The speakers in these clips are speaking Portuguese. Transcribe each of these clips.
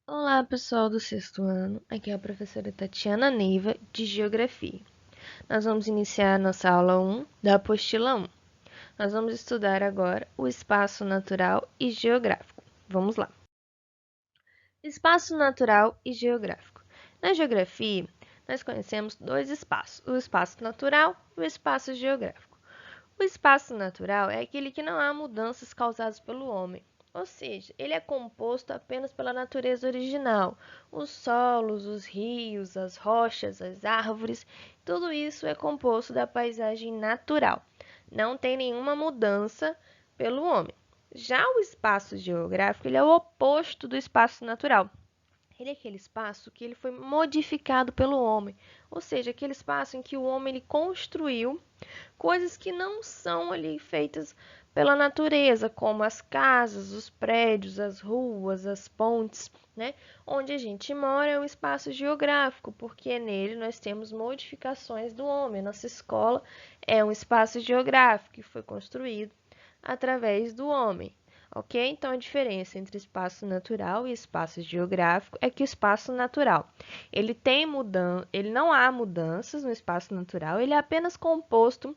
Olá, pessoal do sexto ano. Aqui é a professora Tatiana Neiva, de Geografia. Nós vamos iniciar a nossa aula 1 da apostila 1. Nós vamos estudar agora o espaço natural e geográfico. Vamos lá. Espaço natural e geográfico. Na geografia, nós conhecemos dois espaços: o espaço natural e o espaço geográfico. O espaço natural é aquele que não há mudanças causadas pelo homem, ou seja, ele é composto apenas pela natureza original. Os solos, os rios, as rochas, as árvores, tudo isso é composto da paisagem natural. Não tem nenhuma mudança pelo homem. Já o espaço geográfico, ele é o oposto do espaço natural. Ele é aquele espaço que ele foi modificado pelo homem, ou seja, aquele espaço em que o homem ele construiu coisas que não são ali feitas pela natureza, como as casas, os prédios, as ruas, as pontes, né? Onde a gente mora é um espaço geográfico, porque nele nós temos modificações do homem. Nossa escola é um espaço geográfico que foi construído através do homem. Ok? Então, a diferença entre espaço natural e espaço geográfico é que o espaço natural, ele não há mudanças no espaço natural, ele é apenas composto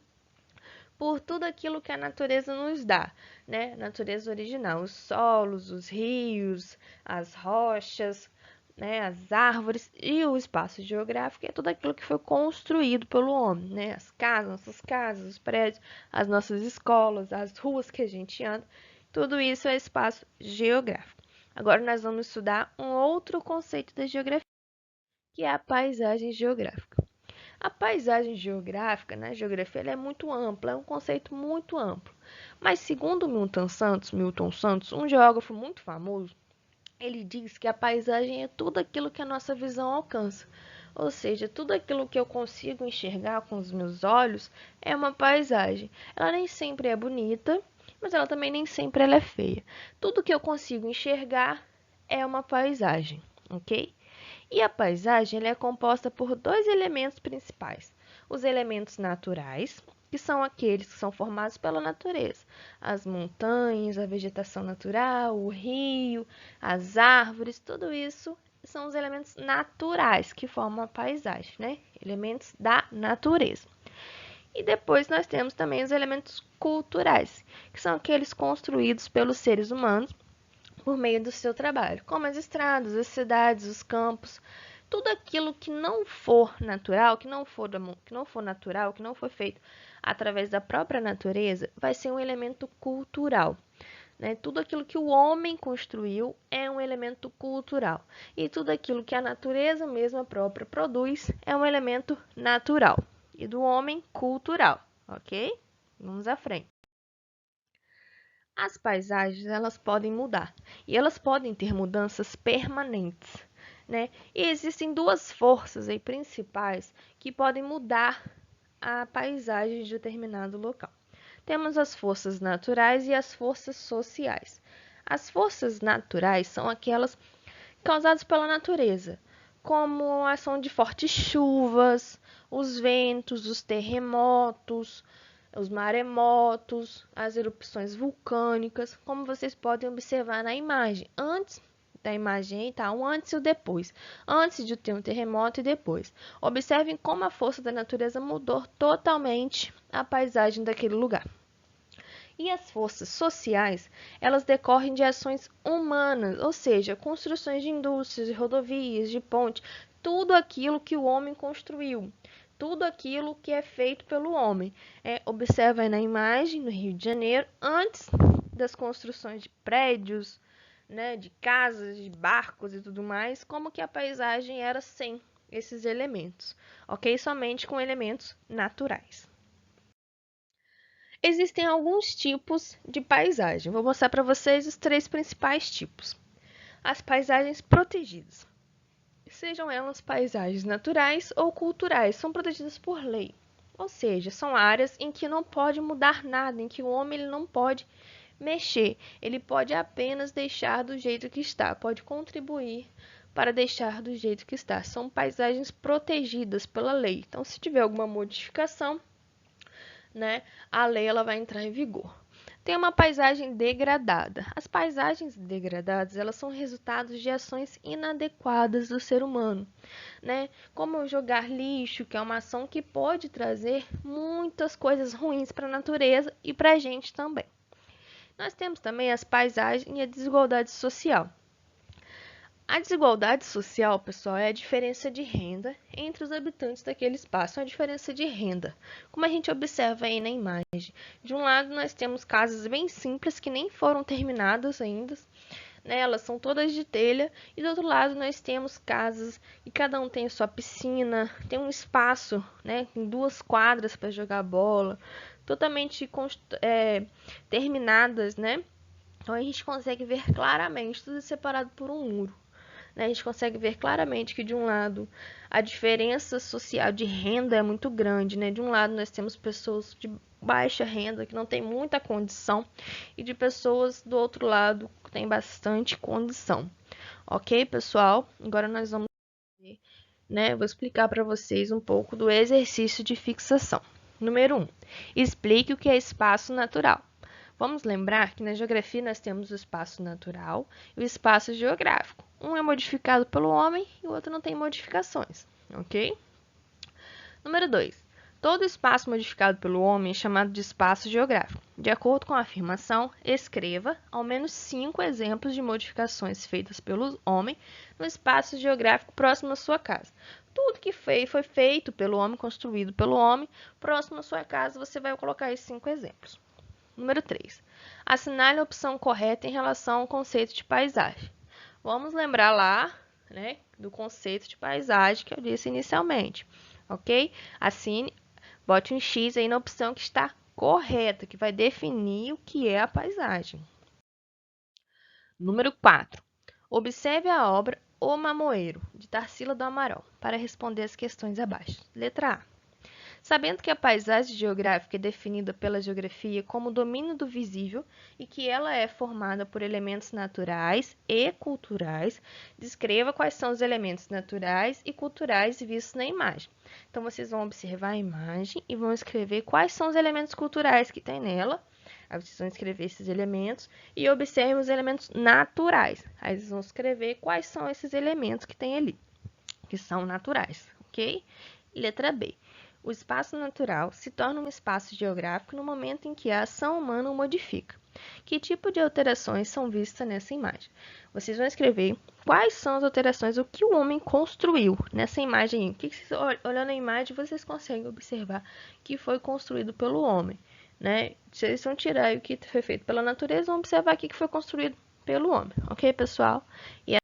por tudo aquilo que a natureza nos dá, né? A natureza original, os solos, os rios, as rochas, né? As árvores e o espaço geográfico é tudo aquilo que foi construído pelo homem, né? As casas, nossas casas, os prédios, as nossas escolas, as ruas que a gente anda, tudo isso é espaço geográfico. Agora nós vamos estudar um outro conceito da geografia, que é a paisagem geográfica. A paisagem geográfica, na geografia, ela é muito ampla, é um conceito muito amplo. Mas segundo Milton Santos, um geógrafo muito famoso, ele diz que a paisagem é tudo aquilo que a nossa visão alcança. Ou seja, tudo aquilo que eu consigo enxergar com os meus olhos é uma paisagem. Ela nem sempre é bonita, mas ela também nem sempre ela é feia. Tudo que eu consigo enxergar é uma paisagem, ok? E a paisagem ela é composta por dois elementos principais: os elementos naturais, que são aqueles que são formados pela natureza, as montanhas, a vegetação natural, o rio, as árvores, tudo isso são os elementos naturais que formam a paisagem, né? Elementos da natureza. E depois nós temos também os elementos culturais, que são aqueles construídos pelos seres humanos por meio do seu trabalho, como as estradas, as cidades, os campos, tudo aquilo que não for natural, que não for feito através da própria natureza, vai ser um elemento cultural. Né? Tudo aquilo que o homem construiu é um elemento cultural. E tudo aquilo que a natureza mesma própria produz é um elemento natural. E do homem, cultural. Ok? Vamos à frente. As paisagens, elas podem mudar e elas podem ter mudanças permanentes, né? E existem duas forças aí principais que podem mudar a paisagem de determinado local. Temos as forças naturais e as forças sociais. As forças naturais são aquelas causadas pela natureza, como a ação de fortes chuvas, os ventos, os terremotos, os maremotos, as erupções vulcânicas, como vocês podem observar na imagem. Antes da imagem está um antes e o depois. Antes de ter um terremoto e depois. Observem como a força da natureza mudou totalmente a paisagem daquele lugar. E as forças sociais, elas decorrem de ações humanas, ou seja, construções de indústrias, de rodovias, de pontes, tudo aquilo que o homem construiu, tudo aquilo que é feito pelo homem. Observa aí na imagem, no Rio de Janeiro, antes das construções de prédios, né, de casas, de barcos e tudo mais, como que a paisagem era sem esses elementos, ok? Somente com elementos naturais. Existem alguns tipos de paisagem. Vou mostrar para vocês os três principais tipos. As paisagens protegidas. Sejam elas paisagens naturais ou culturais, são protegidas por lei. Ou seja, são áreas em que não pode mudar nada, em que o homem ele não pode mexer. Ele pode apenas deixar do jeito que está, pode contribuir para deixar do jeito que está. São paisagens protegidas pela lei. Então, se tiver alguma modificação, né, a lei ela vai entrar em vigor. Tem uma paisagem degradada. As paisagens degradadas, elas são resultados de ações inadequadas do ser humano, né? Como jogar lixo, que é uma ação que pode trazer muitas coisas ruins para a natureza e para a gente também. Nós temos também as paisagens e a desigualdade social. A desigualdade social, pessoal, é a diferença de renda entre os habitantes daquele espaço, é a diferença de renda. Como a gente observa aí na imagem, de um lado nós temos casas bem simples que nem foram terminadas ainda, né? Elas são todas de telha, e do outro lado nós temos casas e cada um tem sua piscina, tem um espaço, né, com 2 quadras para jogar bola, totalmente terminadas, né? Então a gente consegue ver claramente tudo separado por um muro. A gente consegue ver claramente que de um lado a diferença social de renda é muito grande, né? De um lado nós temos pessoas de baixa renda que não tem muita condição e de pessoas do outro lado que tem bastante condição. Ok, pessoal? Agora nós vamos ver, né? Vou explicar para vocês um pouco do exercício de fixação. Número 1. Explique o que é espaço natural. Vamos lembrar que na geografia nós temos o espaço natural e o espaço geográfico. Um é modificado pelo homem e o outro não tem modificações, ok? Número 2. Todo espaço modificado pelo homem é chamado de espaço geográfico. De acordo com a afirmação, escreva ao menos 5 exemplos de modificações feitas pelo homem no espaço geográfico próximo à sua casa. Tudo que foi feito pelo homem, construído pelo homem, próximo à sua casa, você vai colocar esses 5 exemplos. Número 3. Assinale a opção correta em relação ao conceito de paisagem. Vamos lembrar lá, né, do conceito de paisagem que eu disse inicialmente, ok? Assine, bote um X aí na opção que está correta, que vai definir o que é a paisagem. Número 4. Observe a obra O Mamoeiro, de Tarsila do Amaral, para responder as questões abaixo. Letra A. Sabendo que a paisagem geográfica é definida pela geografia como domínio do visível e que ela é formada por elementos naturais e culturais, descreva quais são os elementos naturais e culturais vistos na imagem. Então, vocês vão observar a imagem e vão escrever quais são os elementos culturais que tem nela. Aí vocês vão escrever esses elementos e observem os elementos naturais. Aí vocês vão escrever quais são esses elementos que tem ali, que são naturais, ok? Letra B. O espaço natural se torna um espaço geográfico no momento em que a ação humana o modifica. Que tipo de alterações são vistas nessa imagem? Vocês vão escrever quais são as alterações, o que o homem construiu nessa imagem. Olhando a imagem, vocês conseguem observar que foi construído pelo homem, né? Vocês vão tirar o que foi feito pela natureza e vão observar o que foi construído pelo homem. Ok, pessoal? E